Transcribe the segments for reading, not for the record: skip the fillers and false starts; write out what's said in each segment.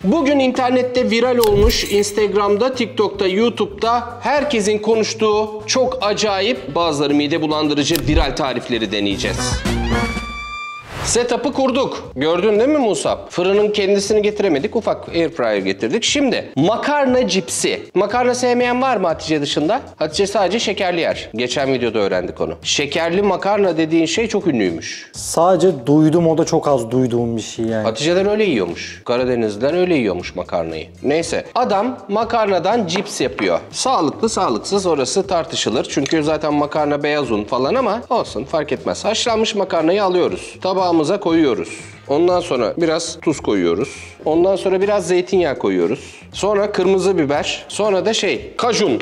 Bugün internette viral olmuş, Instagram'da, TikTok'ta, YouTube'da herkesin konuştuğu çok acayip, bazıları mide bulandırıcı viral tarifleri deneyeceğiz. Setup'ı kurduk. Gördün değil mi Musab? Fırının kendisini getiremedik. Ufak airfryer getirdik. Şimdi makarna cipsi. Makarna sevmeyen var mı Hatice dışında? Hatice sadece şekerli yer. Geçen videoda öğrendik onu. Şekerli makarna dediğin şey çok ünlüymüş. Sadece duydum, o da çok az duyduğum bir şey yani. Hatice'den öyle yiyormuş. Karadenizliler öyle yiyormuş makarnayı. Neyse. Adam makarnadan cips yapıyor. Sağlıklı sağlıksız orası tartışılır. Çünkü zaten makarna beyaz un falan ama olsun fark etmez. Haşlanmış makarnayı alıyoruz. Tabağımıza koyuyoruz. Ondan sonra biraz tuz koyuyoruz. Ondan sonra biraz zeytinyağı koyuyoruz. Sonra kırmızı biber. Sonra da kajun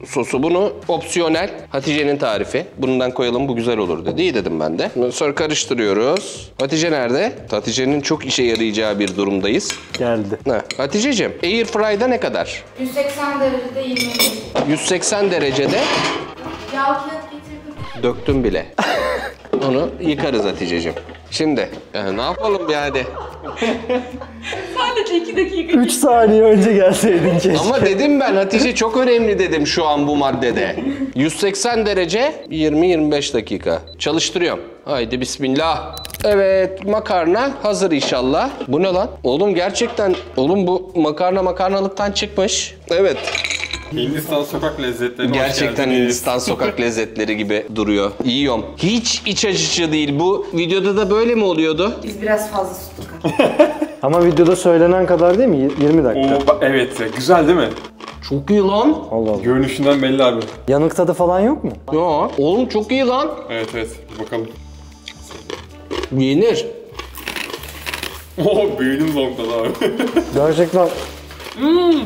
sosu. Bunu opsiyonel. Hatice'nin tarifi. Bundan koyalım bu güzel olur dedi. İyi dedim ben de. Sonra karıştırıyoruz. Hatice nerede? Hatice'nin çok işe yarayacağı bir durumdayız. Geldi. Hatice'cim Airfry'da ne kadar? 180 derecede 25. 180 derecede. Yağ kağıt getirdim. Döktüm bile. Onu yıkarız Hatice'cim. Şimdi ne yapalım yani? Sadece 2 dakika. 3 saniye önce gelseydin keşke. Ama dedim ben Hatice çok önemli dedim şu an bu maddede. 180 derece 20-25 dakika. Çalıştırıyorum. Haydi bismillah. Evet makarna hazır inşallah. Bu ne lan? Oğlum gerçekten bu makarnalıktan çıkmış. Evet. Hindistan sokak lezzetleri. Gerçekten Hindistan sokak lezzetleri gibi duruyor. Yiyorum. Hiç iç açıcı değil. Bu videoda da böyle mi oluyordu? Biz biraz fazla su tutalım. Ama videoda söylenen kadar değil mi? 20 dakika. Evet, güzel değil mi? Çok iyi lan. Allah Allah. Görünüşünden belli abi. Yanık tadı falan yok mu? Ya oğlum çok iyi lan. Evet, bakalım. Yenir. Büyüdüm zonktan abi. Gerçekten.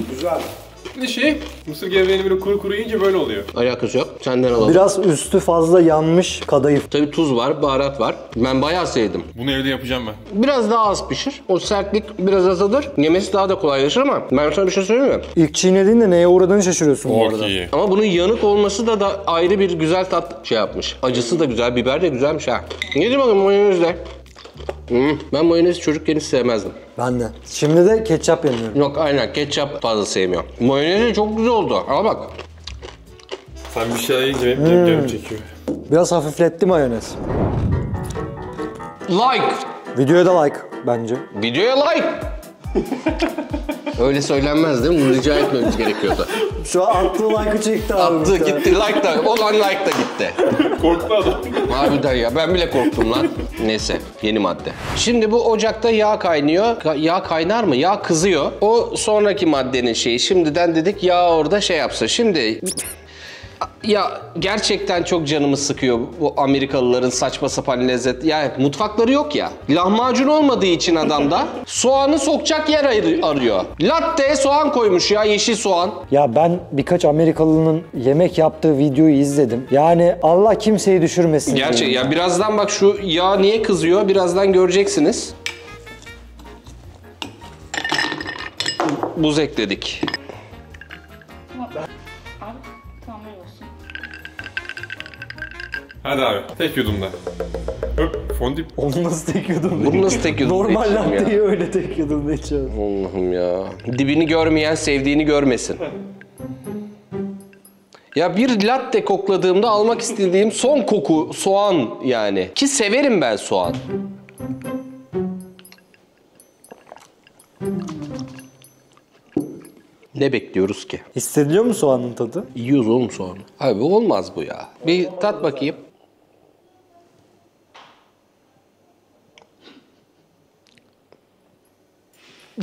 Güzel. Mısır gevreğini böyle kuru yiyince böyle oluyor. Alakası yok. Senden alalım. Biraz üstü fazla yanmış, kadayıf. Tabii tuz var, baharat var. Ben bayağı sevdim. Bunu evde yapacağım ben. Biraz daha az pişir. O sertlik biraz azalır. Yemesi daha da kolaylaşır ama ben sana bir şey söyleyeyim mi? İlk çiğnediğinde neye uğradığını şaşırıyorsun bu arada. Çok iyi. Ama bunun yanık olması da ayrı bir güzel tat yapmış. Acısı da güzel, biber de güzelmiş ha. Yedim bakalım mayonezle. Ben mayonezi çocukken hiç sevmezdim. Ben de. Şimdi de ketçap yemiyorum. Yok aynen ketçap fazla sevmiyorum. Mayonezi çok güzel oldu. Al bak. Sen bir şey yiyince benim canım çekiyor. Biraz hafifletti mayonez. Like. Videoya da like bence. Videoya like. Öyle söylenmez değil mi? Bunu rica etmemiz gerekiyordu. Şu an attığı like'ı çekti abi. Attı gitti like da. Olan like da gitti. Korktu adam. Harbiden ya ben bile korktum lan. Neyse yeni madde. Şimdi bu ocakta yağ kaynıyor. Yağ kaynar mı? Yağ kızıyor. O sonraki maddenin şeyi. Şimdiden dedik yağ orada yapsa. Şimdi ya gerçekten çok canımı sıkıyor bu Amerikalıların saçma sapan lezzet. Yani mutfakları yok ya. Lahmacun olmadığı için adamda soğanı sokacak yer arıyor. Latte'ye soğan koymuş ya, yeşil soğan. Ya ben birkaç Amerikalının yemek yaptığı videoyu izledim. Yani Allah kimseyi düşürmesin. Gerçek ya, birazdan bak şu yağ niye kızıyor birazdan göreceksiniz. Buz ekledik. Hadi abi, tek yudumda. Hop, fondip. Onu nasıl tek yudumda? Bunu nasıl tek yudumda Normal içiyorum ya? latteyi öyle tek yudumda içiyorum. Allah'ım ya. Dibini görmeyen sevdiğini görmesin. Ya bir latte kokladığımda almak istediğim son koku soğan yani. Ki severim ben soğan. Ne bekliyoruz ki? Hissediliyor mu soğanın tadı? Yiyoruz oğlum soğanı. Abi olmaz bu ya. Bir tat bakayım.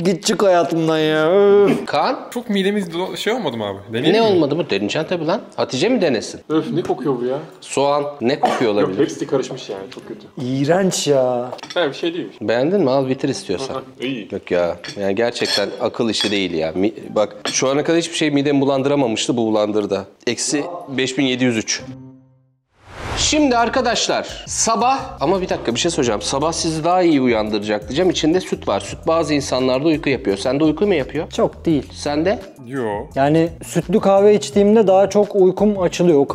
Git çık hayatımdan ya. Öf. Kaan, Çok midemiz olmadı mı abi? Deneyelim ne mi? olmadı mı? Deneyeceksin tabii lan. Hatice mi denesin? Öf ne kokuyor bu ya? Soğan ne kokuyor Yok olabilir? hepsi karışmış yani çok kötü. İğrenç ya. Ha bir şey değil. Beğendin mi? Al bitir istiyorsan. Ha, iyi. Yok ya. Yani gerçekten akıl işi değil ya. Bak şu ana kadar hiçbir şey midemi bulandıramamıştı. Bu bulandırdı. Eksi 5703. Şimdi arkadaşlar sabah ama bir dakika bir şey söyleyeceğim. Sabah sizi daha iyi uyandıracak diyeceğim. İçinde süt var. Süt bazı insanlarda uyku yapıyor. Sende uyku mu yapıyor? Çok değil. Sende? Yo. Yani sütlü kahve içtiğimde daha çok uykum açılıyor.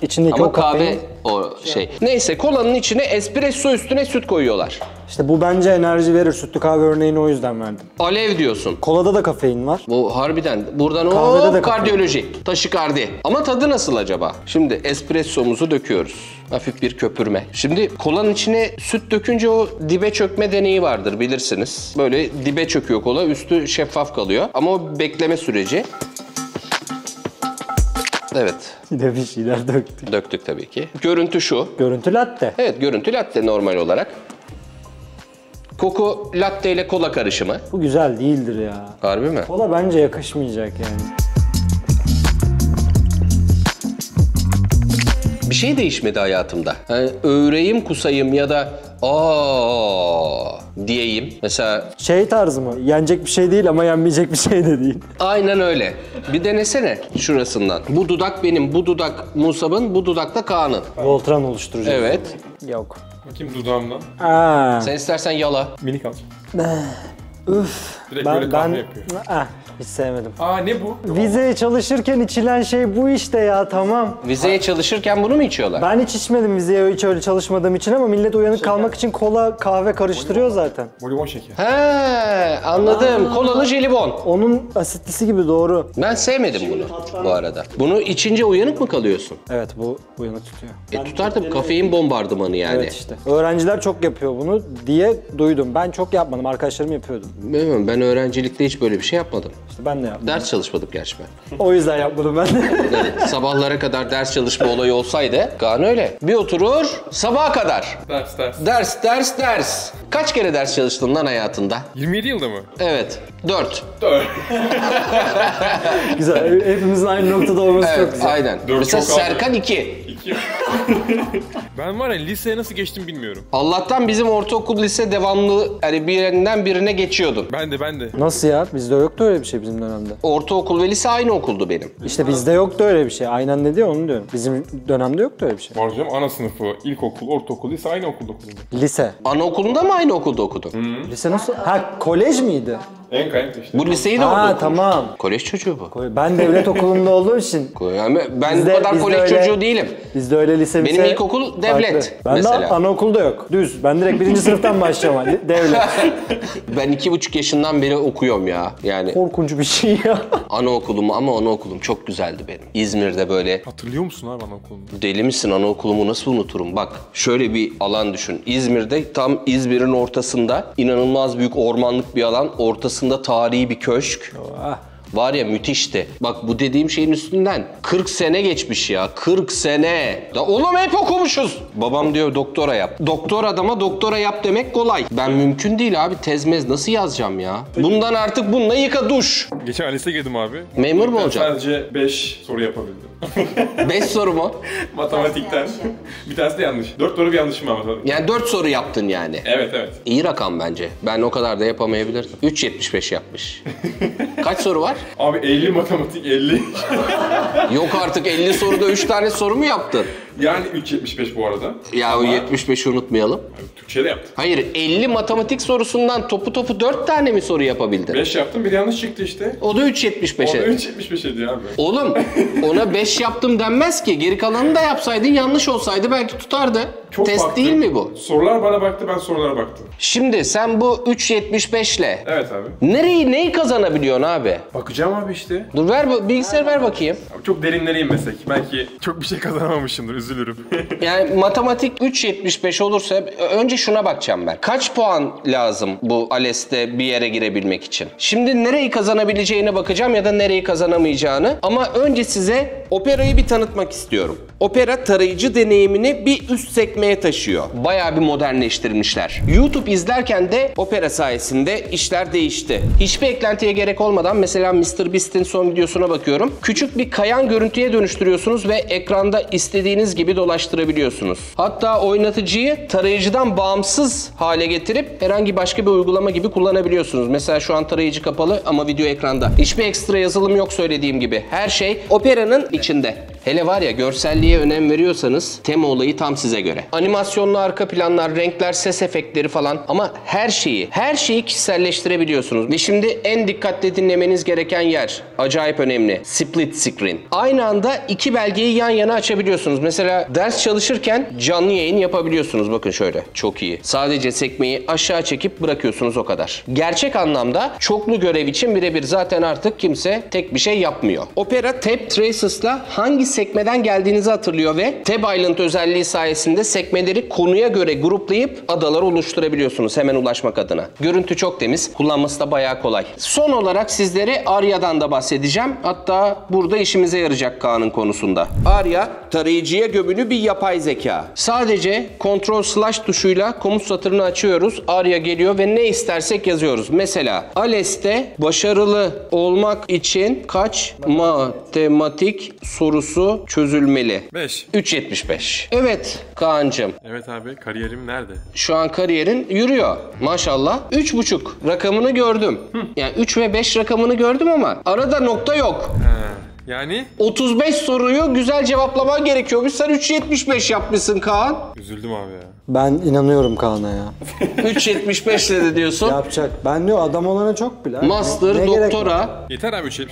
İçindeki Ama o kahve kafein o şey. Neyse kolanın içine espresso üstüne süt koyuyorlar. İşte bu bence enerji verir. Sütlü kahve örneğini o yüzden verdim. Alev diyorsun. Kolada da kafein var. Bu harbiden buradan Kahvede o de kardiyoloji, taşikardi. Ama tadı nasıl acaba? Şimdi espressomuzu döküyoruz. Hafif bir köpürme. Şimdi kolanın içine süt dökünce o dibe çökme deneyi vardır bilirsiniz. Böyle dibe çöküyor kola, üstü şeffaf kalıyor. Ama o bekleme süreci. Evet. Yine bir şeyler döktük. Döktük tabii ki. Görüntü şu. Görüntü latte. Evet, görüntü latte normal olarak. Koku latte ile kola karışımı. Bu güzel değildir ya. Harbi mi? Kola bence yakışmayacak yani. Bir şey değişmedi hayatımda. Yani öğreyim kusayım ya da diyeyim. Mesela Şey tarzı mı? Yenecek bir şey değil ama yenmeyecek bir şey de değil. aynen öyle. Bir denesene şurasından. Bu dudak benim, bu dudak Musab'ın, bu dudak da Kaan'ın. Voltran oluşturacak. Evet. Yok. Bakayım dudağımdan. Aa. Sen istersen yala. Minik alacağım. Üf. Direkt böyle kahve yapıyor. Hiç sevmedim. Aa ne bu? Vizeye çalışırken içilen şey bu işte ya, tamam. Vizeye çalışırken bunu mu içiyorlar? Ben hiç içmedim vizeye hiç öyle çalışmadığım için ama millet uyanık kalmak için kola, kahve karıştırıyor zaten. Volimon şeker. He, anladım. Kolalı jelibon. Onun asitlisi gibi, doğru. Ben sevmedim bunu bu arada. Bunu içince uyanık mı kalıyorsun? Evet, bu uyanık tutuyor. Tutar tabii, kafein bombardımanı yani. Evet işte. Öğrenciler çok yapıyor bunu diye duydum. Ben çok yapmadım, arkadaşlarım yapıyordu. Bilmiyorum, ben öğrencilikte hiç böyle bir şey yapmadım. İşte ben de yapmadım. Ders çalışmadım gerçi ben. O yüzden yapmadım ben de. Evet, sabahlara kadar ders çalışma olayı olsaydı, Kaan öyle. Bir oturur, sabaha kadar. Ders. Kaç kere ders çalıştın lan hayatında? 27 yılda mı? Evet, 4. Güzel. Hepimizin aynı noktada olması çok Evet, güzel. aynen. Dört Mesela çok az. Serkan 2. Ben var ya liseye nasıl geçtim bilmiyorum. Allah'tan bizim ortaokul lise devamlı yani birinden birine geçiyordun. Ben de. Nasıl ya? Bizde yoktu öyle bir şey bizim dönemde. Ortaokul ve lise aynı okuldu benim. İşte bizde yoktu öyle bir şey. Aynen ne diyor onu diyorum. Bizim dönemde yoktu öyle bir şey. Var canım, ana sınıfı, ilkokul, ortaokul, lise aynı okulda okudum. Lise. Anaokulunda mı aynı okulda okudun? Lise nasıl? Ha, kolej miydi? En kayıntı işte. Bu liseyi de orada Ha okumuş. tamam. Kolej çocuğu bu. Ben devlet okulunda olduğum için. Yani ben Bizde- bu kadar bizde kolej öyle- çocuğu değilim. Bizde öyle lise Benim ilkokul devlet Ben mesela. de anaokulda yok. Düz. Ben direkt 1. sınıftan başlayacağım. Devlet. Ben 2,5 yaşından beri okuyorum ya. Yani Korkunç bir şey ya. anaokulum çok güzeldi benim. İzmir'de böyle Hatırlıyor musun abi anaokulunu? deli misin anaokulumu nasıl unuturum? Bak şöyle bir alan düşün. İzmir'de tam İzmir'in ortasında inanılmaz büyük ormanlık bir alan. Ortasında tarihi bir köşk. Var ya müthişti. Bak bu dediğim şeyin üstünden 40 sene geçmiş ya. 40 sene. Da oğlum hep okumuşuz. Babam diyor doktora yap. Doktor adama doktora yap demek kolay. Ben mümkün değil abi. Tezmez nasıl yazacağım ya? Bundan artık bununla yıka duş. Geçen lise girdim abi. Memur mu Ben olacaksın? sadece 5 soru yapabildim. 5 soru mu? Matematikten. Bir tanesi de yanlış. 4 doğru bir yanlışım var matematik. Yani 4 soru yaptın yani. Evet. İyi rakam bence. Ben o kadar da yapamayabilirdim. 3.75 yapmış. Kaç soru var? Abi 50 matematik 50. Yok artık 50 soruda 3 tane soru mu yaptın? Yani 3.75 bu arada. Ya o 75'i unutmayalım. Türkçe de yaptım. Hayır 50 matematik sorusundan topu 4 tane mi soru yapabildin? 5 yaptım, bir yanlış çıktı işte. O da O da 3.75'e. 3.75 ediyor abi. Oğlum ona 5 yaptım denmez ki. Geri kalanını da yapsaydın yanlış olsaydı belki tutardı. Çok Test baktım. değil mi bu? Sorular bana baktı, ben sorulara baktım. Şimdi sen bu 3.75 ile Evet abi. neyi kazanabiliyorsun abi? Bakacağım abi işte. Dur ver bilgisayarı ver bakayım. Abi çok derinlere inmesek. Belki çok bir şey kazanamamışımdır, üzülürüm. Yani matematik 3.75 olursa önce şuna bakacağım ben. Kaç puan lazım bu ALES'te bir yere girebilmek için? Şimdi nereyi kazanabileceğine bakacağım ya da nereyi kazanamayacağını. Ama önce size Opera'yı bir tanıtmak istiyorum. Opera tarayıcı deneyimini bir üst sekmeye taşıyor. Bayağı bir modernleştirmişler. YouTube izlerken de Opera sayesinde işler değişti. Hiçbir eklentiye gerek olmadan mesela MrBeast'in son videosuna bakıyorum. Küçük bir kayan görüntüye dönüştürüyorsunuz ve ekranda istediğiniz gibi dolaştırabiliyorsunuz. Hatta oynatıcıyı tarayıcıdan bağımsız hale getirip herhangi başka bir uygulama gibi kullanabiliyorsunuz. Mesela şu an tarayıcı kapalı ama video ekranda. Hiçbir ekstra yazılım yok söylediğim gibi. Her şey Opera'nın içinde. Hele var ya, görselliğe önem veriyorsanız tema olayı tam size göre. Animasyonlu arka planlar, renkler, ses efektleri falan, ama her şeyi kişiselleştirebiliyorsunuz. Ve şimdi en dikkatle dinlemeniz gereken yer, acayip önemli. Split screen. Aynı anda iki belgeyi yan yana açabiliyorsunuz. Mesela ders çalışırken canlı yayın yapabiliyorsunuz. Bakın şöyle. Çok iyi. Sadece sekmeyi aşağı çekip bırakıyorsunuz, o kadar. Gerçek anlamda çoklu görev için birebir. Zaten artık kimse tek bir şey yapmıyor. Opera Tab Traces'la hangi sekmeden geldiğinizi hatırlıyor ve Tab Island özelliği sayesinde sekmeleri konuya göre gruplayıp adalar oluşturabiliyorsunuz hemen ulaşmak adına. Görüntü çok temiz. Kullanması da bayağı kolay. Son olarak sizlere Arya'dan da bahsedeceğim. Hatta burada işimize yarayacak Kaan'ın konusunda. Arya, tarayıcıya gömülü bir yapay zeka. Sadece Ctrl// tuşuyla komut satırını açıyoruz. Arya geliyor ve ne istersek yazıyoruz. Mesela ALES'te başarılı olmak için kaç matematik sorusu çözülmeli? 5. 3.75. Evet Kaan'cığım. Evet abi, kariyerim nerede? Şu an kariyerin yürüyor. Maşallah. 3.5 rakamını gördüm. Yani 3 ve 5 rakamını gördüm ama arada nokta yok. Yani? 35 soruyu güzel cevaplaman gerekiyormuş. Sen 3.75 yapmışsın Kaan. Üzüldüm abi ya. Ben inanıyorum Kaan'a ya. 3.75 dedi diyorsun. Yapacak. Ben diyor adam olana çok bile. Master, Ne gerek var? doktora. Yeter abi 3.75.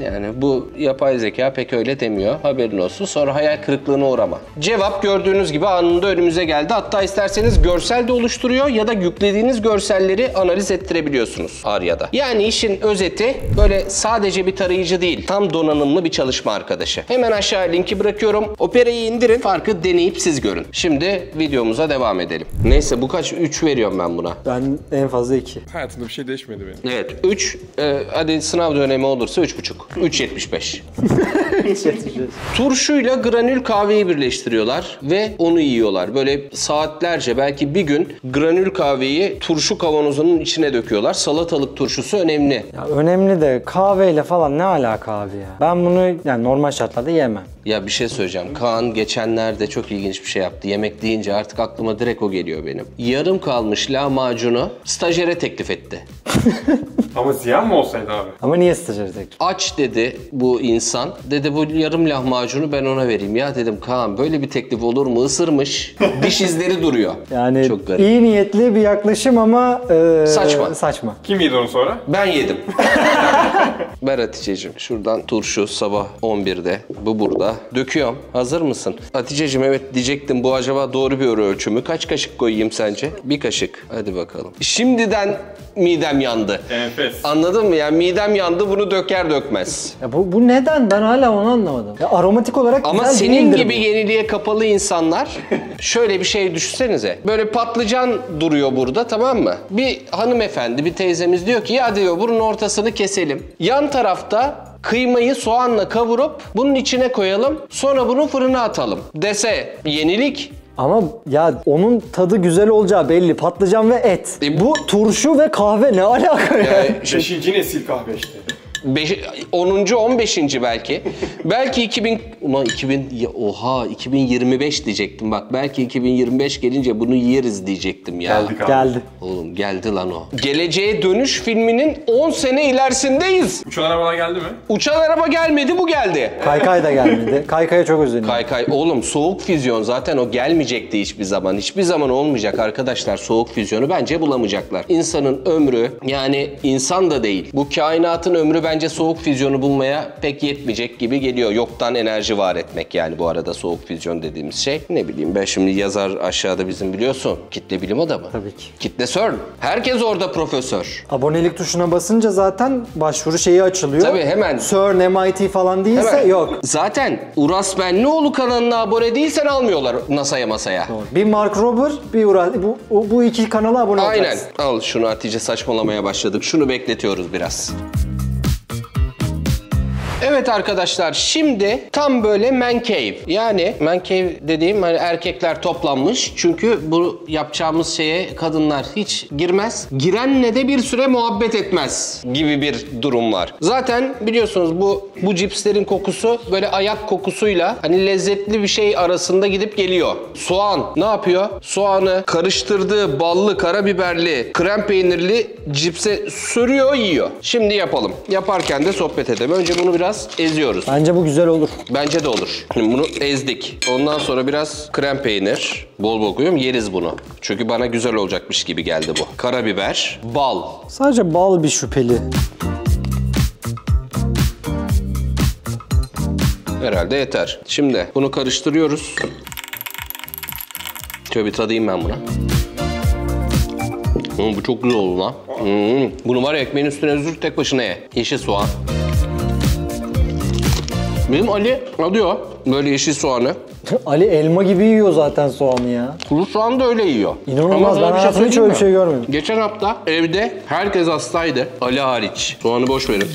Yani bu yapay zeka pek öyle demiyor. Haberin olsun. Sonra hayal kırıklığına uğrama. Cevap gördüğünüz gibi anında önümüze geldi. Hatta isterseniz görsel de oluşturuyor ya da yüklediğiniz görselleri analiz ettirebiliyorsunuz Arya'da. Yani işin özeti, böyle sadece bir tarayıcı değil, tam donanımlı bir çalışma arkadaşı. Hemen aşağı linki bırakıyorum. Opera'yı indirin. Farkı deneyip siz görün. Şimdi videomuza devam edelim. Neyse, bu kaç? 3 veriyorum ben buna. Ben en fazla 2. Hayatımda bir şey değişmedi benim. Evet 3. Hadi sınav dönemi olursa 3.5. 3.75. Turşuyla granül kahveyi birleştiriyorlar ve onu yiyorlar. Böyle saatlerce, belki bir gün granül kahveyi turşu kavanozunun içine döküyorlar. Salatalık turşusu önemli. Ya önemli de kahveyle falan ne alaka abi ya? Ben bunu yani normal şartlarda yemem. Ya bir şey söyleyeceğim. Kaan geçenlerde çok ilginç bir şey yaptı. Yemek deyince artık aklıma direkt o geliyor benim. Yarım kalmış lahmacunu stajyere teklif etti. Ama ziyan mı olsaydı abi? Ama niye stajyer tek? Aç dedi bu insan. Dedi bu yarım lahmacunu ben ona vereyim. Ya dedim Kaan, böyle bir teklif olur mu? Isırmış. Diş izleri duruyor. Yani çok garip. iyi niyetli bir yaklaşım ama saçma. Kim yedi onu sonra? Ben yedim. Ver Hatice'cim. Şuradan turşu sabah 11'de. Bu burada. Döküyorum. Hazır mısın? Hatice'cim, evet diyecektim. Bu acaba doğru bir ölçü mü? Kaç kaşık koyayım sence? Bir kaşık. Hadi bakalım. Şimdiden midem yandı. Enfes. Anladın mı? Yani midem yandı, bunu döker dökmez. Ya bu neden? Ben hala onu anlamadım. Ya aromatik olarak Ama güzel senin değildir gibi bu. yeniliğe kapalı insanlar şöyle bir şey düşünsenize. Böyle patlıcan duruyor burada, tamam mı? Bir hanımefendi, bir teyzemiz diyor ki ya diyor bunun ortasını keselim. Yan tarafta kıymayı soğanla kavurup bunun içine koyalım. Sonra bunu fırına atalım dese yenilik. Ama ya onun tadı güzel olacağı belli. Patlıcan ve et. Bu- Bu turşu ve kahve ne alaka ya? Yani 5. nesil kahve işte. 10. 15. belki. Belki 2000 ulan 2025 diyecektim bak. Belki 2025 gelince bunu yeriz diyecektim ya. Geldik abi. Geldi. Oğlum geldi lan o. Geleceğe Dönüş filminin 10 sene ilerisindeyiz. Uçan arabalar geldi mi? Uçan araba gelmedi, bu geldi. Kaykay da gelmedi. Kaykaya çok özledim. Kaykay oğlum, soğuk füzyon zaten o gelmeyecekti hiçbir zaman. Hiçbir zaman olmayacak arkadaşlar, soğuk füzyonu bence bulamayacaklar. İnsanın ömrü, yani insan da değil, bu kainatın ömrü bence soğuk füzyonu bulmaya pek yetmeyecek gibi geliyor. Yoktan enerji var etmek yani bu arada soğuk füzyon dediğimiz şey. Ne bileyim ben, şimdi yazar aşağıda bizim biliyorsun. Kitle bilim adamı. Tabii ki. Kitle CERN. Herkes orada profesör. Abonelik tuşuna basınca zaten başvuru şeyi açılıyor. Tabii, hemen. CERN, MIT falan değilse Hemen. yok. Zaten Uras Benlioğlu kanalına abone değilsen almıyorlar NASA'ya masaya. Bir Mark Rober, bir Uras. Bu iki kanala abone Aynen. olacaksın. Al şunu Hatice, saçmalamaya başladık. Şunu bekletiyoruz biraz. Evet arkadaşlar, şimdi tam böyle man cave. Yani man cave dediğim hani erkekler toplanmış. Çünkü bu yapacağımız şeye kadınlar hiç girmez. Girenle de bir süre muhabbet etmez gibi bir durum var. Zaten biliyorsunuz bu cipslerin kokusu böyle ayak kokusuyla hani lezzetli bir şey arasında gidip geliyor. Soğan ne yapıyor? Soğanı karıştırdığı ballı, karabiberli, krem peynirli cipse sürüyor, yiyor. Şimdi yapalım. Yaparken de sohbet edelim. Önce bunu biraz biraz eziyoruz. Bence bu güzel olur. Bence de olur. Şimdi bunu ezdik. Ondan sonra biraz krem peynir. Bol bol koyuyorum. Yeriz bunu. Çünkü bana güzel olacakmış gibi geldi bu. Karabiber, bal. Sadece bal bir şüpheli. Herhalde yeter. Şimdi bunu karıştırıyoruz. Şöyle bir tadayım ben buna. Bu çok güzel oldu lan. Bunu var ya ekmeğin üstüne sür tek başına ye. Yeşil soğan. Benim Ali alıyor böyle yeşil soğanı. Ali elma gibi yiyor zaten soğanı ya. Kuru soğan da öyle yiyor. İnanılmaz, Ama ben sana hayatımda hiç söyleyeyim öyle mi? bir şey görmedim. Geçen hafta evde herkes hastaydı. Ali hariç. Soğanı boş verin.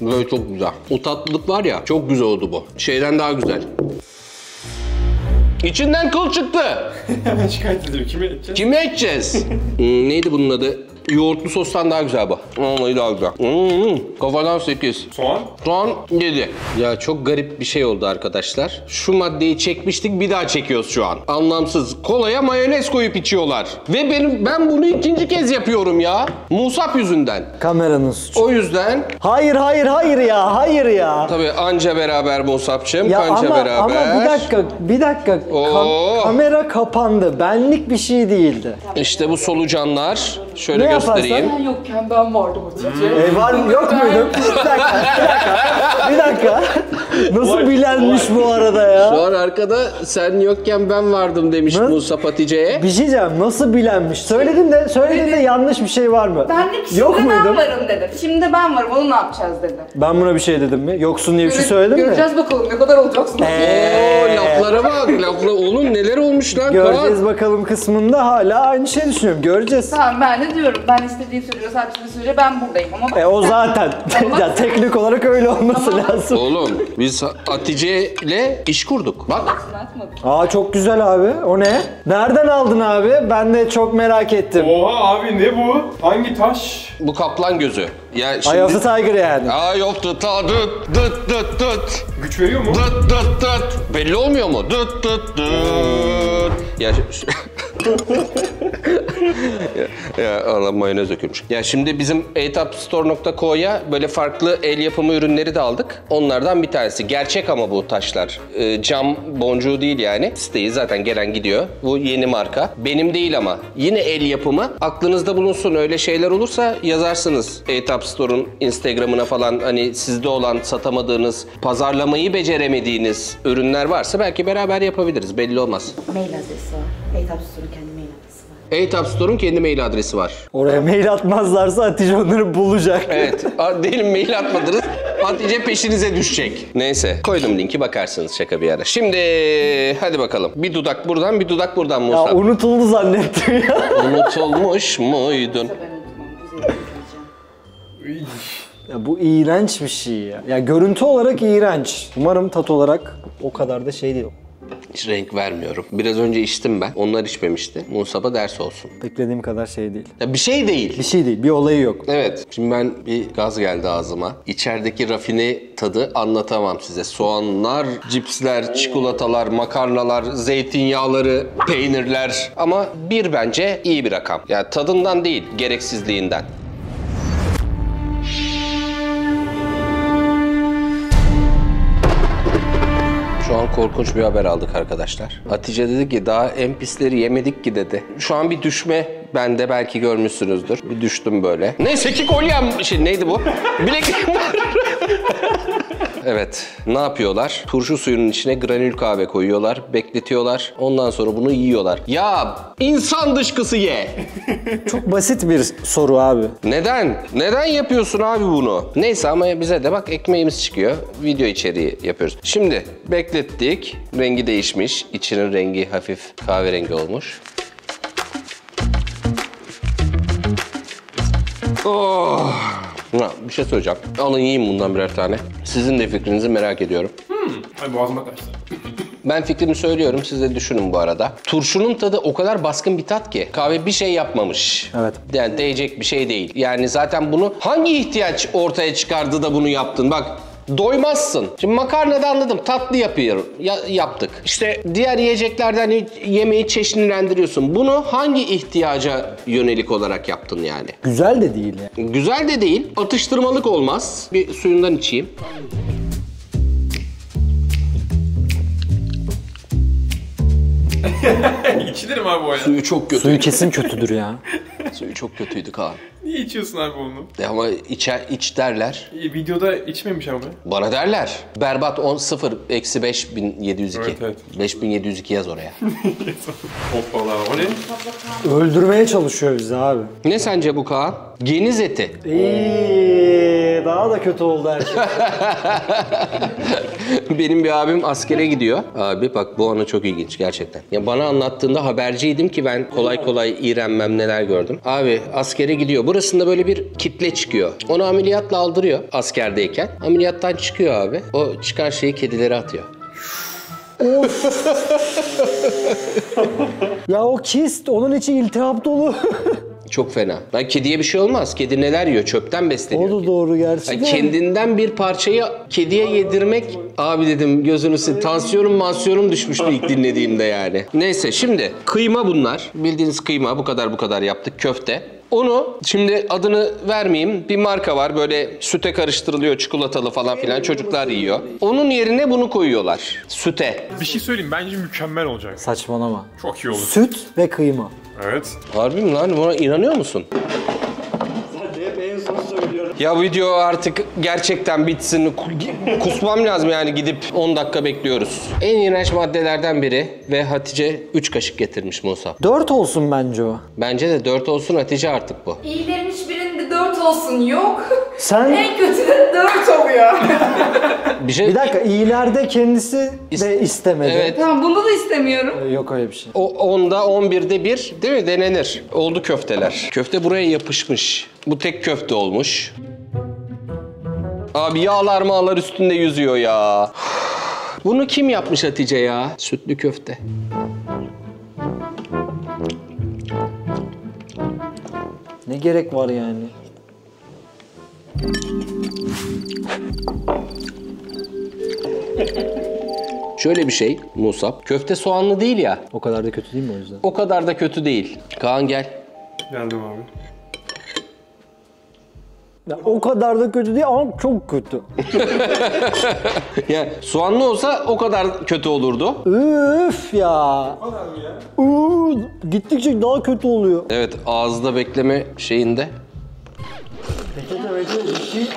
Böyle çok güzel. O tatlılık var ya, çok güzel oldu bu. Şeyden daha güzel. İçinden kıl çıktı. Hemen şikayet ediyorum. Kime edeceğiz? Kime edeceğiz? Neydi bunun adı? Yoğurtlu sostan daha güzel bu. Vallahi daha güzel. Kafadan 8. Soğan? Soğan 7. Ya çok garip bir şey oldu arkadaşlar. Şu maddeyi çekmiştik, bir daha çekiyoruz şu an. Anlamsız. Kolaya mayonez koyup içiyorlar. Ve ben bunu ikinci kez yapıyorum ya. Musab yüzünden. Kameranın suçu. O yüzden Hayır ya. tabii anca beraber Musab'cığım. Ya Anca ama beraber. bir dakika. Oo. Kamera kapandı. Benlik bir şey değildi. İşte bu solucanlar. Şöyle Ne yaparsan? göstereyim. Ben yokken ben vardım Hatice. Var yok muydum? Bir dakika. Nasıl bilenmiş bu arada ya? Şu an arkada sen yokken ben vardım demiş Musab Hatice'ye. Bir şey diyeceğim. Nasıl bilenmiş? Söylediğinde yanlış bir şey var mı? Ben de şimdi Yok ben muydum? varım dedim. Şimdi ben varım, onu ne yapacağız dedim. Ben buna bir şey dedim mi? Yoksun diye bir şey söyledim mi? Göreceğiz bakalım ne kadar olacaksın. Oo, laflara bak. Oğlum neler olmuş lan. Göreceğiz bakalım kısmında hala aynı şey düşünüyorum. Göreceğiz. Tamam ben de diyorum. Ben istediğim sürece, saatinde sürece ben buradayım ama O zaten. Ya, teknik olarak öyle olması lazım. Oğlum biz Hatice ile iş kurduk. Bak. atmadım. Aa çok güzel abi. O ne? Nereden aldın abi? Ben de çok merak ettim. Oha abi ne bu? Hangi taş? Bu kaplan gözü. Ya şimdi... Eye of the Tiger yani. Eye of the Tiger. Dıt dıt dıt. Güç veriyor mu? Dıt dıt dıt. Belli olmuyor mu? Dıt dıt dıt. Ya ya Allah mayonez dökülmüş. Ya şimdi bizim etapstore.co'ya böyle farklı el yapımı ürünleri de aldık. Onlardan bir tanesi. Gerçek ama bu taşlar. Cam boncuğu değil yani. Siteyi zaten gelen gidiyor. Bu yeni marka. Benim değil ama. Yine el yapımı. Aklınızda bulunsun, öyle şeyler olursa yazarsınız. Etapstore'un Instagram'ına falan, hani sizde olan satamadığınız, pazarlamayı beceremediğiniz ürünler varsa belki beraber yapabiliriz. Belli olmaz. Mail adresi var. Etapstore'un kendi mail adresi var. Etapstore'un kendi mail adresi var. Oraya mail atmazlarsa Hatice onları bulacak. Evet. Diyelim mail atmadınız. Hatice peşinize düşecek. Neyse. Koydum linki, bakarsınız şaka bir yana. Şimdi hadi bakalım. Bir dudak buradan, bir dudak buradan Ya Musa. unutuldu zannettim ya. Unutulmuş muydun? Ben unutmam. Güzel yapacağım. Ya bu iğrenç bir şey ya. Ya görüntü olarak iğrenç. Umarım tat olarak o kadar da şey değil. Hiç renk vermiyorum. Biraz önce içtim ben. Onlar içmemişti. Musab'a ders olsun. Beklediğim kadar şey değil. Ya bir şey değil. Bir şey değil, bir olayı yok. Evet. Şimdi ben bir gaz geldi ağzıma. İçerideki rafine tadı anlatamam size. Soğanlar, cipsler, çikolatalar, makarnalar, zeytinyağları, peynirler. Ama bir bence iyi bir rakam. Yani tadından değil, gereksizliğinden. Şu an korkunç bir haber aldık arkadaşlar. Hatice dedi ki daha en pisleri yemedik ki dedi. Şu an bir düşme bende, belki görmüşsünüzdür. Bir düştüm böyle. Neyse ki kolyem, neydi bu? Bilekliğim var. Evet, ne yapıyorlar? Turşu suyunun içine granül kahve koyuyorlar, bekletiyorlar. Ondan sonra bunu yiyorlar. Ya insan dışkısı ye. Çok basit bir soru abi. Neden? Neden yapıyorsun abi bunu? Neyse ama bize de bak ekmeğimiz çıkıyor. Video içeriği yapıyoruz. Şimdi beklettik. Rengi değişmiş. İçinin rengi hafif kahverengi olmuş. Oh. Bir şey söyleyeceğim. Alın yiyin bundan birer tane. Sizin de fikrinizi merak ediyorum. Ay boğazıma kaçtı. Ben fikrimi söylüyorum, siz de düşünün bu arada. Turşunun tadı o kadar baskın bir tat ki. Kahve bir şey yapmamış. Evet. Yani değecek bir şey değil. Yani zaten bunu hangi ihtiyaç ortaya çıkardı da bunu yaptın? Bak Doymazsın. Şimdi makarnada anladım, tatlı yaptık. İşte diğer yiyeceklerden yemeği çeşitlendiriyorsun. Bunu hangi ihtiyaca yönelik olarak yaptın yani? Güzel de değil yani. Güzel de değil, atıştırmalık olmaz. Bir suyundan içeyim. İçilir mi abi o ya? Suyu çok kötü. Suyu kesin kötüdür ya. Suyu çok kötüydü Kaan. Niye içiyorsun abi onu? Ama iç derler. Videoda içmemiş ama. Bana derler. Berbat 0 eksi 5702. Evet. 5702 yaz oraya. Hoppala o ne? Öldürmeye çalışıyor bizi abi. Ne sence bu Kaan? Geniz eti. Daha da kötü oldu her şey. Benim bir abim askere gidiyor. Abi bak bu anı çok ilginç gerçekten. Ya bana anlattığında haberciydim ki ben kolay kolay iğrenmem, neler gördüm. Abi askere gidiyor. Burasında böyle bir kitle çıkıyor. Onu ameliyatla aldırıyor askerdeyken. Ameliyattan çıkıyor abi. O çıkan şeyi kedilere atıyor. Ya o kist, onun içi iltihap dolu. Çok fena. Lan kediye bir şey olmaz. Kedi neler yiyor? Çöpten besleniyor. O da doğru gerçi. Yani kendinden bir parçayı kediye yedirmek... Abi dedim gözünü seveyim. Tansiyonum düşmüştü ilk dinlediğimde yani. Neyse şimdi kıyma bunlar. Bildiğiniz kıyma bu kadar yaptık. Köfte. Onu şimdi adını vermeyeyim. Bir marka var böyle süte karıştırılıyor çikolatalı falan filan çocuklar yiyor. Onun yerine bunu koyuyorlar. Süte. Bir şey söyleyeyim bence mükemmel olacak. Saçmalama. Çok iyi olur. Süt ve kıyma. Evet. Harbi mi lan? Buna inanıyor musun? Ya video artık gerçekten bitsin. Kusmam lazım yani gidip 10 dakika bekliyoruz. En iğrenç maddelerden biri ve Hatice 3 kaşık getirmiş Musab. 4 olsun bence o. Bence de 4 olsun Hatice artık bu. İyilerin hiçbirinde 4 olsun yok. Sen... En kötü de 4 oluyor. Bir dakika, iyilerde kendisi de istemedi. Evet. Tamam bunu da istemiyorum. Yok öyle bir şey. O 10'da 11'de 1 değil mi? Denenir. Oldu köfteler. Köfte buraya yapışmış. Bu tek köfte olmuş. Abi yağlar mağlar üstünde yüzüyor ya. Bunu kim yapmış Hatice ya? Sütlü köfte. Ne gerek var yani? Şöyle bir şey Musab. Köfte soğanlı değil ya. O kadar da kötü değil mi o yüzden? O kadar da kötü değil. Kaan gel. Geldim abi. Ya, o kadar da kötü değil ama çok kötü. Ya soğanlı olsa o kadar kötü olurdu. Üf ya. O kadar mı ya? Gittikçe daha kötü oluyor. Evet ağızda bekleme şeyinde.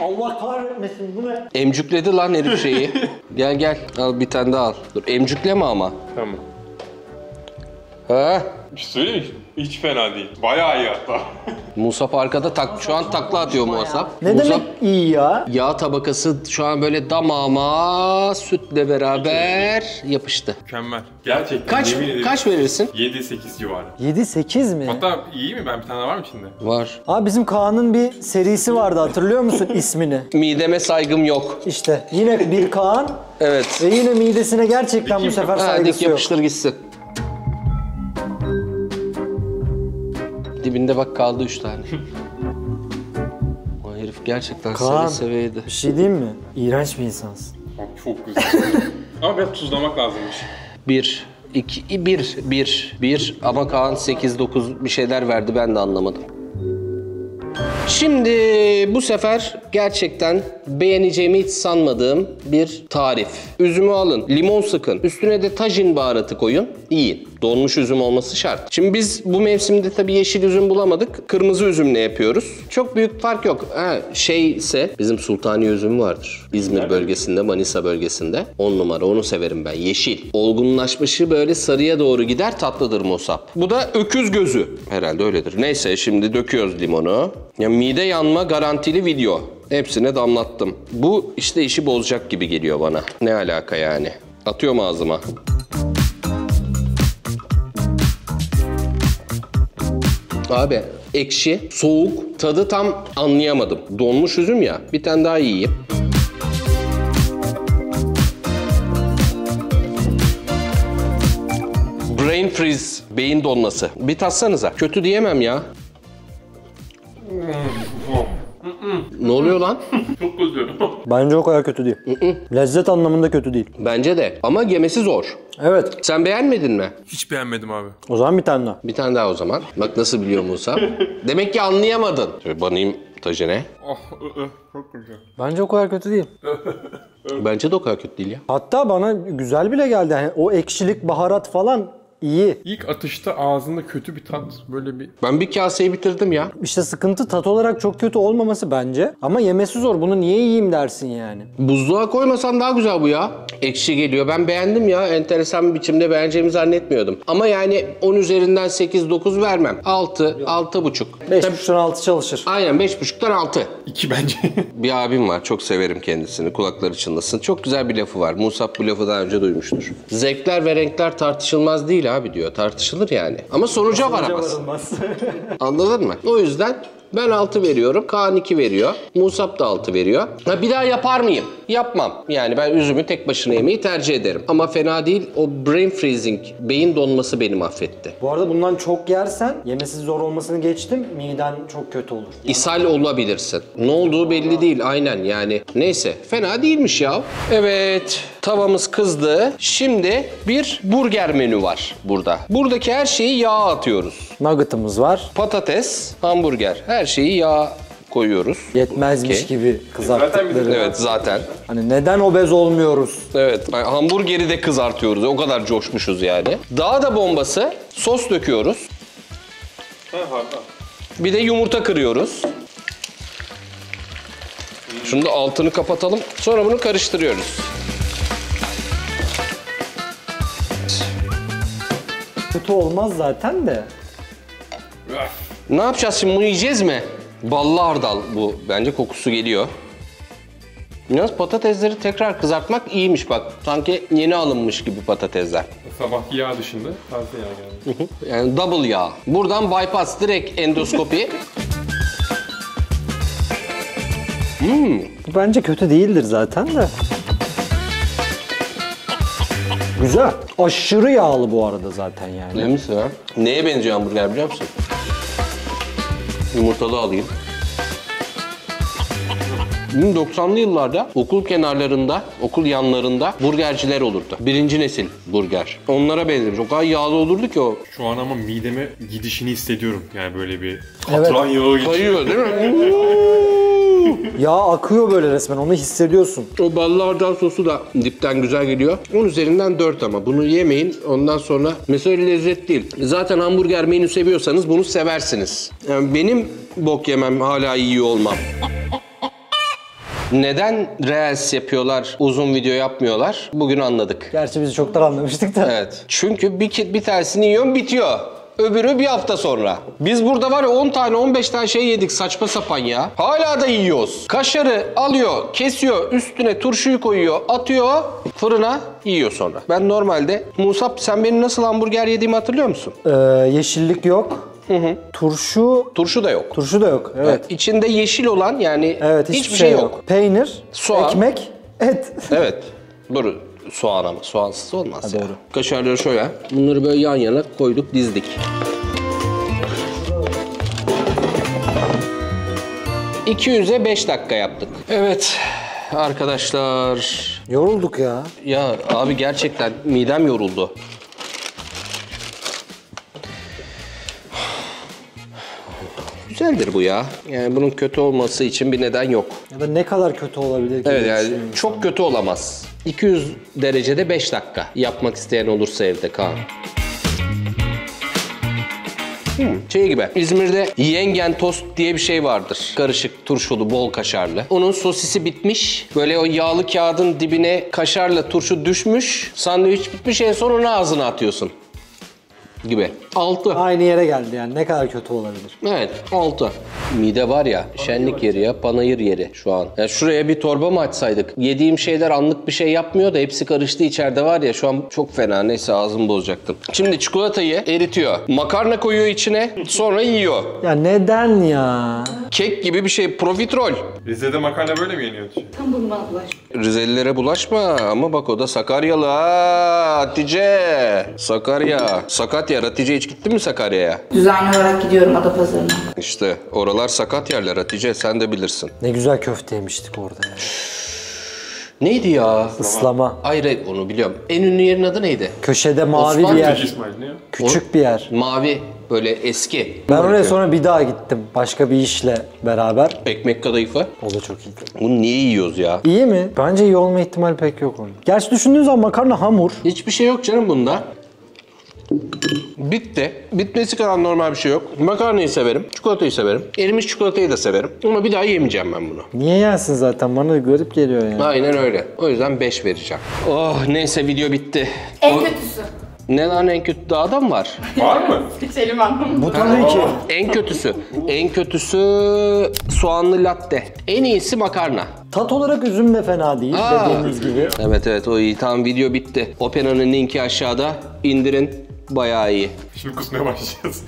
Allah kahretmesin bu ne? Emcükledi lan herif şeyi. Gel al bir tane daha al. Dur emcükleme ama. Tamam. Ha? Bir şey söyleyeyim mi? Hiç fena değil. Bayağı iyi hatta. Musab arkada şu an takla atıyor Musab. Ne Musab, demek iyi ya? yağ tabakası şu an böyle damağıma sütle beraber yapıştı. Mükemmel. Gerçekten yemin ederim. Kaç verirsin? 7-8 civarı. 7-8 mi? Hatta iyi mi? Ben bir tane var mı içinde? Var. Abi bizim Kaan'ın bir serisi vardı, hatırlıyor musun ismini? Mideme saygım yok. İşte yine bir Kaan Evet. ve yine midesine gerçekten bu Dikeyim sefer Ha, dik saygısı yok. yapıştır gitsin. Dibinde bak kaldı 3 tane. O herif gerçekten Kaan. seve seveydi. Bir şey diyeyim mi? İğrenç bir insansın. Abi çok güzel. Ama biraz tuzlamak lazımmış. 1, 2, 1 ama Kaan 8, 9 bir şeyler verdi ben de anlamadım. Şimdi bu sefer gerçekten beğeneceğimi hiç sanmadığım bir tarif. Üzümü alın, limon sıkın, üstüne de tajin baharatı koyun, yiyin. Donmuş üzüm olması şart. Şimdi biz bu mevsimde tabii yeşil üzüm bulamadık. Kırmızı üzümle yapıyoruz. Çok büyük fark yok. Ise bizim sultani üzüm vardır. İzmir bölgesinde, Manisa bölgesinde. 10 numara onu severim ben. Yeşil. Olgunlaşmışı böyle sarıya doğru gider, tatlıdır Musab. Bu da öküz gözü. Herhalde öyledir. Neyse şimdi döküyoruz limonu. Ya mide yanma garantili video. Hepsine damlattım. Bu işte işi bozacak gibi geliyor bana. Ne alaka yani? Atıyorum ağzıma. Abi ekşi, soğuk, tadı tam anlayamadım. Donmuş üzüm ya. Bir tane daha yiyeyim. Brain freeze, beyin donması. Bir tatsanıza. Kötü diyemem ya. Ne oluyor lan? Çok bozuyorum. Bence o kadar kötü değil. Lezzet anlamında kötü değil. Bence de. Ama yemesi zor. Evet. Sen beğenmedin mi? Hiç beğenmedim abi. O zaman bir tane daha. Bir tane daha o zaman. Bak nasıl biliyor Musa. Demek ki anlayamadın. Şöyle banayım tajine. Oh, çok kötü. Bence o kadar kötü değil. Bence de o kadar kötü değil ya. Hatta bana güzel bile geldi. Yani o ekşilik, baharat falan iyi. İlk atışta ağzında kötü bir tat, böyle bir... Ben bir kaseyi bitirdim ya. İşte sıkıntı tat olarak çok kötü olmaması bence. Ama yemesi zor. Bunu niye yiyeyim dersin yani. Buzluğa koymasan daha güzel bu ya. Ekşi geliyor. Ben beğendim ya. Enteresan bir biçimde beğeneceğimi zannetmiyordum. Ama yani 10 üzerinden 8-9 vermem. 6, 6,5. 5.5'dan 6 çalışır. Aynen 5,5'tan 6. 2 bence. Bir abim var. Çok severim kendisini. Kulakları çınlasın. Çok güzel bir lafı var. Musab bu lafı daha önce duymuştur. Zevkler ve renkler tartışılmaz değil abi diyor. Tartışılır yani. Ama sonuca varamaz. Anladın mı? O yüzden ben 6 veriyorum. Kaan 2 veriyor. Musab da 6 veriyor. Ha, bir daha yapar mıyım? Yapmam. Yani ben üzümü tek başına yemeyi tercih ederim. Ama fena değil. O brain freezing, beyin donması beni mahvetti. Bu arada bundan çok yersen yemesi zor olmasını geçtim. Miden çok kötü olur. İshal olabilirsin. Ne olduğu belli değil. Aynen yani. Neyse. Fena değilmiş ya. Evet. Tavamız kızdı. Şimdi bir burger menü var burada. Buradaki her şeyi yağa atıyoruz. Nugget'ımız var. Patates, hamburger. Her şeyi yağa koyuyoruz. Yetmezmiş Okey. gibi kızarttıkları. Evet zaten. Hani neden obez olmuyoruz? Evet. Yani hamburgeri de kızartıyoruz. O kadar coşmuşuz yani. Daha da bombası sos döküyoruz. Bir de yumurta kırıyoruz. Şunu da altını kapatalım. Sonra bunu karıştırıyoruz. Kötü olmaz zaten de. Ne yapacağız şimdi? Bunu yiyeceğiz mi? Ballı hardal bu. Bence kokusu geliyor. Yalnız patatesleri tekrar kızartmak iyiymiş bak. Sanki yeni alınmış gibi patatesler. Sabahki yağ dışında taze yağ geldi. Yani double yağ. Buradan bypass, direkt endoskopi. Bu bence kötü değildir zaten de. Güzel. Aşırı yağlı bu arada zaten yani. Ne misin ha? Neye benziyor hamburger biliyor musun? Yumurtalı alayım. 90'lı yıllarda okul kenarlarında, okul yanlarında burgerciler olurdu. Birinci nesil burger. Onlara benzemiş. O kadar yağlı olurdu ki o. Şu an ama mideme gidişini hissediyorum. Yani böyle bir katran yağı geçiyor. Kayıyor değil mi? Yağ akıyor böyle resmen, onu hissediyorsun. O ballı hardal sosu da dipten güzel geliyor. 10 üzerinden 4 ama. Bunu yemeyin. Ondan sonra mesela lezzet değil. Zaten hamburger menü seviyorsanız bunu seversiniz. Yani benim bok yemem, hala iyi olmam. Neden Reels yapıyorlar, uzun video yapmıyorlar? Bugün anladık. Gerçi biz çoktan anlamıştık da. Evet. Çünkü bir tanesini yiyorum bitiyor. Öbürü bir hafta sonra. Biz burada var ya 10 tane 15 tane şey yedik saçma sapan ya. Hala da yiyoruz. Kaşarı alıyor, kesiyor, üstüne turşuyu koyuyor, atıyor fırına, yiyor sonra. Ben normalde, Musab sen benim nasıl hamburger yediğimi hatırlıyor musun? Yeşillik yok. Turşu Turşu da yok. turşu da yok. Evet. İçinde yeşil olan yani Evet, hiçbir şey yok. Peynir, Soğan. ekmek, et. Evet. Doğru. Soğan ama. Soğansız olmaz ya. doğru. Kaşarları şöyle. Bunları böyle yan yana koyduk, dizdik. ...200'e 5 dakika yaptık. Evet arkadaşlar. Yorulduk ya. Ya abi gerçekten midem yoruldu. Güzeldir bu ya. Yani bunun kötü olması için bir neden yok. Ya da ne kadar kötü olabilir ki? Evet diye yani düşünüyorum. çok kötü olamaz. 200 derecede 5 dakika yapmak isteyen olursa evde Kaan. Şey gibi, İzmir'de yengen tost diye bir şey vardır. Karışık, turşulu, bol kaşarlı. Onun sosisi bitmiş. Böyle o yağlı kağıdın dibine kaşarla turşu düşmüş. Sandviç bitmiş, en son onu ağzına atıyorsun. Gibi. 6. Aynı yere geldi yani, ne kadar kötü olabilir. Evet, 6. Mide var ya, şenlik yeri ya, panayır yeri şu an. Ya şuraya bir torba mı açsaydık? Yediğim şeyler anlık bir şey yapmıyor da hepsi karıştı içeride var ya, şu an çok fena. Neyse ağzımı bozacaktım. Şimdi çikolatayı eritiyor. Makarna koyuyor içine, sonra yiyor. Ya neden ya? Kek gibi bir şey, profiterol. Rize'de makarna böyle mi yeniyor? Tam bunu bana bulaş. Rizelilere bulaşma ama bak o da Sakaryalı ha Hatice. Sakarya. Sakatya. Hatice hiç gittin mi Sakarya'ya? Düzenli olarak gidiyorum Adapazarı'na. İşte oralar sakat yerler Hatice, sen de bilirsin. Ne güzel köfte yemiştik orada ya. Neydi ya? Islama. Hayır onu biliyorum. En ünlü yerin adı neydi? Köşede mavi Osman bir yer. İsmail ne ya? Küçük bir yer. Mavi, böyle eski. Ben oraya sonra bir daha gittim. Başka bir işle beraber. Ekmek kadayıfı. O da çok iyiydi. Bunu niye yiyoruz ya? İyi mi? Bence iyi olma ihtimali pek yok onun. Gerçi düşündüğün zaman makarna hamur. Hiçbir şey yok canım bunda. Bitti. Bitmesi kadar normal bir şey yok. Makarnayı severim, çikolatayı severim. Erimiş çikolatayı da severim. Ama bir daha yemeyeceğim ben bunu. Niye yersin zaten? Bana da garip geliyor yani. Aynen öyle. O yüzden 5 vereceğim. Oh neyse video bitti. En kötüsü. Ne lan en kötü daha da mı var? Var mı? Seçelim anlamında. Bu tabii ki. En kötüsü. En kötüsü soğanlı latte. En iyisi makarna. Tat olarak üzüm de fena değil dediğiniz gibi. Evet o iyi. Tamam video bitti. Opena'nın linki aşağıda. İndirin. Bayağı iyi. Şimdi kusmaya başlayacağız.